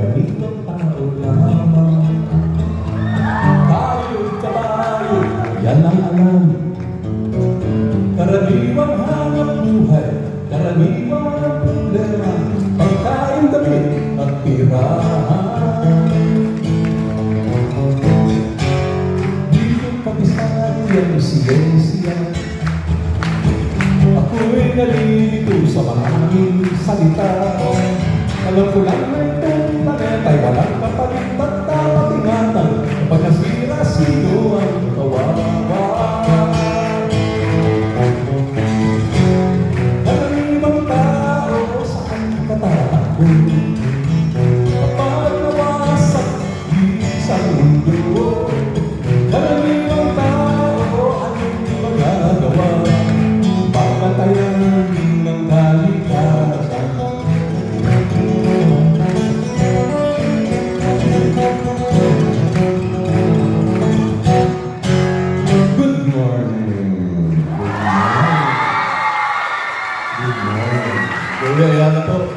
karaniwang tao lamang. Tayo'y kabayo, yan ang alam. Karaniwang hanap buhay, karaniwang problema, pagkain, damit at tirahan. Dito kabisado yan siyensya. Ako'y nalilito sa maraming salita. Alam ko lang na itong planeta'y walang kapalit at dapat ingatan. Kapag nasira, sino ang kawawa? Karaniwang tao saan katatakbo kapag nawasak sa mundo. Karaniwang tao anong magagawa? Pagpatayan ng kalikasan. Good morning. Good morning. Good morning. Yan na po.